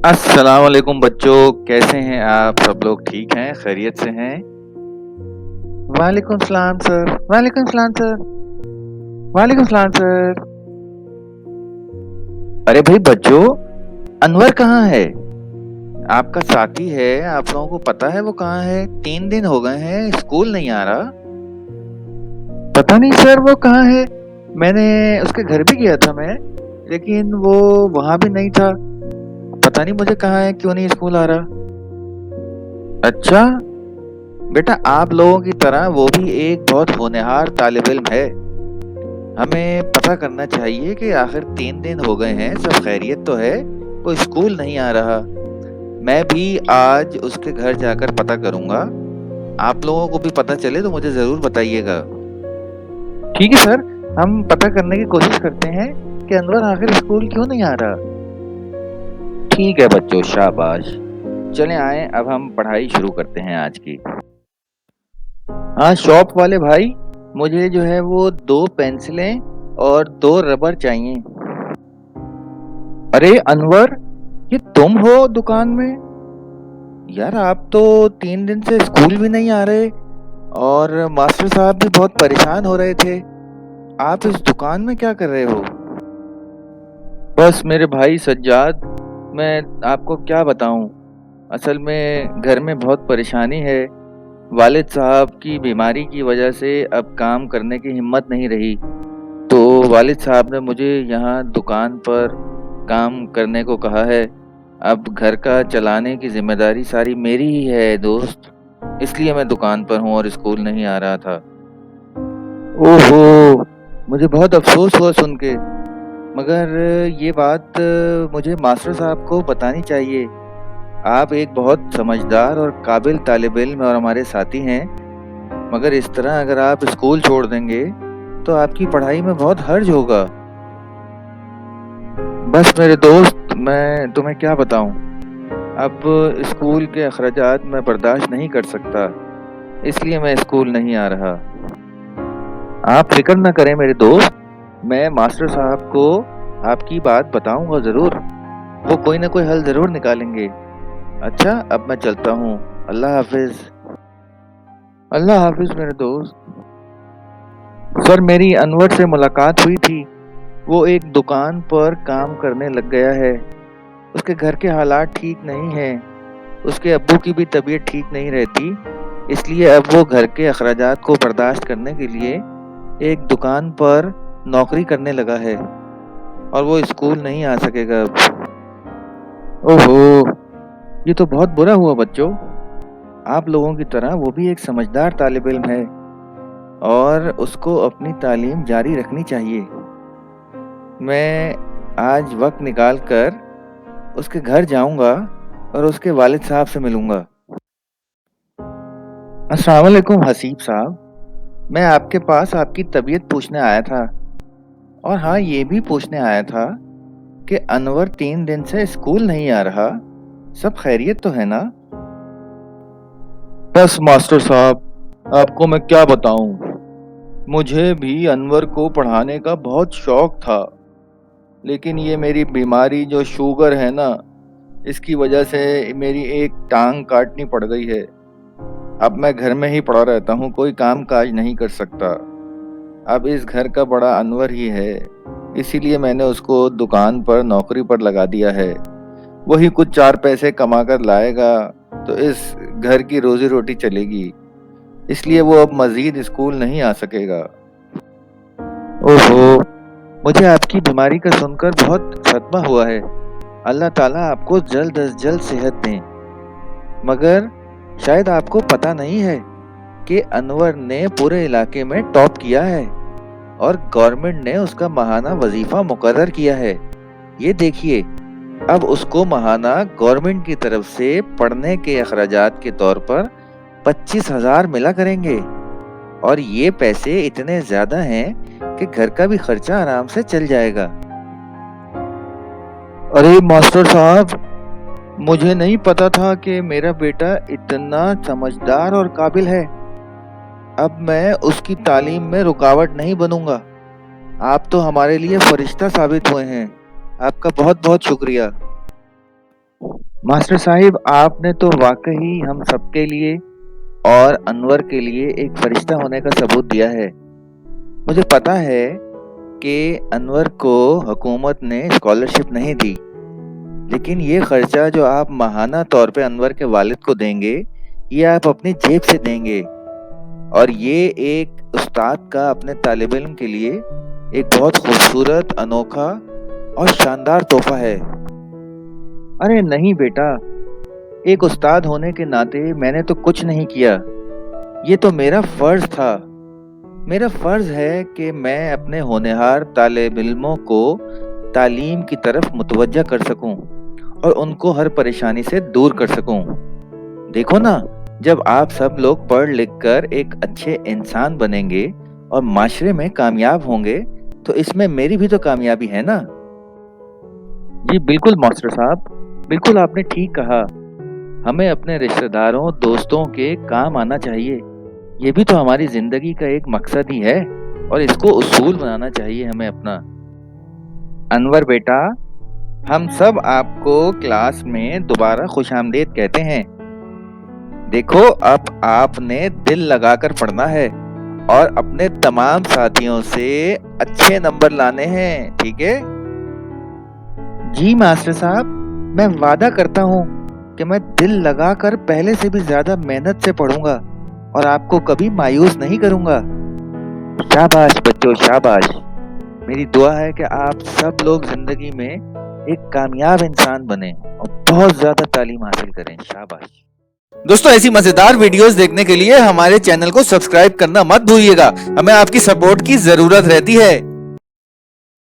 अस्सलाम वालेकुम बच्चों, कैसे हैं आप सब लोग? ठीक हैं, खैरियत से हैं? वालेकुम सलाम सर, वालेकुम सलाम सर, वालेकुम सलाम सर। अरे भाई बच्चों, अनवर कहाँ है? आपका साथी है, आप लोगों को पता है वो कहाँ है? 3 दिन हो गए हैं, स्कूल नहीं आ रहा। पता नहीं सर वो कहाँ है। मैंने उसके घर भी गया था मैं, लेकिन वो वहाँ भी नहीं था। पता नहीं मुझे कहाँ है, क्यों नहीं स्कूल आ रहा। अच्छा, बेटा आप लोगों की तरह वो भी एक बहुत होनहार तालिब इल्म है। हमें पता करना चाहिए कि आखिर 3 दिन हो गए हैं, सब खैरियत तो है, वो स्कूल नहीं आ रहा। मैं भी आज उसके घर जाकर पता करूंगा। आप लोगों को भी पता चले तो मुझे जरूर बताइएगा। ठीक है सर, हम पता करने की कोशिश करते हैं कि अनवर आखिर स्कूल क्यों नहीं आ रहा। ठीक है बच्चों, शाबाश। चलें आए, अब हम पढ़ाई शुरू करते हैं आज की। हाँ शॉप वाले भाई, मुझे जो है वो 2 पेंसिलें और 2 रबर चाहिए। अरे अनवर, ये तुम हो दुकान में? यार आप तो 3 दिन से स्कूल भी नहीं आ रहे और मास्टर साहब भी बहुत परेशान हो रहे थे। आप इस दुकान में क्या कर रहे हो? बस मेरे भाई सज्जाद, मैं आपको क्या बताऊं। असल में घर में बहुत परेशानी है। वालिद साहब की बीमारी की वजह से अब काम करने की हिम्मत नहीं रही। तो वालिद साहब ने मुझे यहाँ दुकान पर काम करने को कहा है। अब घर का चलाने की ज़िम्मेदारी सारी मेरी ही है दोस्त। इसलिए मैं दुकान पर हूँ और स्कूल नहीं आ रहा था। ओहो! मुझे बहुत अफ़सोस हुआ सुन के। मगर ये बात मुझे मास्टर साहब को बतानी चाहिए। आप एक बहुत समझदार और काबिल तालिब इल्म और हमारे साथी हैं। मगर इस तरह अगर आप स्कूल छोड़ देंगे, तो आपकी पढ़ाई में बहुत हर्ज होगा। बस मेरे दोस्त, मैं तुम्हें क्या बताऊँ। अब स्कूल के अखराजात मैं बर्दाश्त नहीं कर सकता, इसलिए मैं स्कूल नहीं आ रहा। आप फ़िक्र ना करें मेरे दोस्त, मैं मास्टर साहब को आपकी बात बताऊँगा ज़रूर। वो कोई ना कोई हल ज़रूर निकालेंगे। अच्छा, अब मैं चलता हूँ। अल्लाह हाफ़िज़। अल्लाह हाफ़िज़ मेरे दोस्त। सर मेरी अनवर से मुलाकात हुई थी। वो एक दुकान पर काम करने लग गया है। उसके घर के हालात ठीक नहीं हैं। उसके अब्बू की भी तबीयत ठीक नहीं रहती, इसलिए अब वो घर के अखराजात को बर्दाश्त करने के लिए एक दुकान पर नौकरी करने लगा है और वो स्कूल नहीं आ सकेगा अब। ओहो! ये तो बहुत बुरा हुआ बच्चों। आप लोगों की तरह वो भी एक समझदार तालिब इल्म है और उसको अपनी तालीम जारी रखनी चाहिए। मैं आज वक़्त निकाल कर उसके घर जाऊँगा और उसके वालिद साहब से मिलूँगा। अस्सलाम वालेकुम हसीब साहब, मैं आपके पास आपकी तबीयत पूछने आया था और हाँ, ये भी पूछने आया था कि अनवर 3 दिन से स्कूल नहीं आ रहा। सब खैरियत तो है ना? बस मास्टर साहब, आपको मैं क्या बताऊँ? मुझे भी अनवर को पढ़ाने का बहुत शौक था, लेकिन ये मेरी बीमारी जो शुगर है ना, इसकी वजह से मेरी एक टाँग काटनी पड़ गई है। अब मैं घर में ही पड़ा रहता हूँ, कोई काम-काज नहीं कर सकता। अब इस घर का बड़ा अनवर ही है, इसीलिए मैंने उसको दुकान पर नौकरी पर लगा दिया है। वही कुछ 4 पैसे कमा कर लाएगा, तो इस घर की रोज़ी-रोटी चलेगी। इसलिए वो अब मज़ीद स्कूल नहीं आ सकेगा। ओहो! मुझे आपकी बीमारी का सुनकर बहुत सदमा हुआ है। अल्लाह ताला आपको जल्द अज़ जल्द सेहत दें। मगर शायद आपको पता नहीं है कि अनवर ने पूरे इलाके में टॉप किया है और गवर्नमेंट ने उसका माहाना वजीफा मुकर्रर किया है। ये देखिए, अब उसको माहाना गवर्नमेंट की तरफ से पढ़ने के अखराजात के तौर पर 25,000 मिला करेंगे और ये पैसे इतने ज्यादा हैं कि घर का भी खर्चा आराम से चल जाएगा। अरे मास्टर साहब, मुझे नहीं पता था कि मेरा बेटा इतना समझदार और काबिल है। अब मैं उसकी तालीम में रुकावट नहीं बनूंगा। आप तो हमारे लिए फरिश्ता साबित हुए हैं। आपका बहुत बहुत शुक्रिया। मास्टर साहिब, आपने तो वाकई हम सबके लिए और अनवर के लिए एक फरिश्ता होने का सबूत दिया है। मुझे पता है कि अनवर को हुकूमत ने स्कॉलरशिप नहीं दी, लेकिन ये खर्चा जो आप माहाना तौर पे अनवर के वालिद को देंगे, ये आप अपनी जेब से देंगे और ये एक उस्ताद का अपने तालिब इल्म के लिए एक बहुत खूबसूरत, अनोखा और शानदार तोहफा है। अरे नहीं बेटा, एक उस्ताद होने के नाते मैंने तो कुछ नहीं किया। ये तो मेरा फर्ज था। मेरा फर्ज है कि मैं अपने होनहार तालिब इल्मों को तालीम की तरफ मुतवज्जा कर सकूं और उनको हर परेशानी से दूर कर सकूं। देखो ना, जब आप सब लोग पढ़ लिख कर एक अच्छे इंसान बनेंगे और माशरे में कामयाब होंगे, तो इसमें मेरी भी तो कामयाबी है ना। जी बिल्कुल मास्टर साहब, बिल्कुल आपने ठीक कहा। हमें अपने रिश्तेदारों, दोस्तों के काम आना चाहिए। ये भी तो हमारी जिंदगी का एक मकसद ही है और इसको उसूल बनाना चाहिए हमें अपना। अनवर बेटा, हम सब आपको क्लास में दोबारा खुशामदीद कहते हैं। देखो, अब आपने दिल लगाकर पढ़ना है और अपने तमाम साथियों से अच्छे नंबर लाने हैं, ठीक है? जी मास्टर साहब, मैं वादा करता हूँ कि मैं दिल लगाकर पहले से भी ज्यादा मेहनत से पढ़ूंगा और आपको कभी मायूस नहीं करूंगा। शाबाश बच्चों, शाबाश। मेरी दुआ है कि आप सब लोग जिंदगी में एक कामयाब इंसान बने और बहुत ज्यादा तालीम हासिल करें। शाबाश। दोस्तों, ऐसी मजेदार वीडियोस देखने के लिए हमारे चैनल को सब्सक्राइब करना मत भूलिएगा। हमें आपकी सपोर्ट की जरूरत रहती है।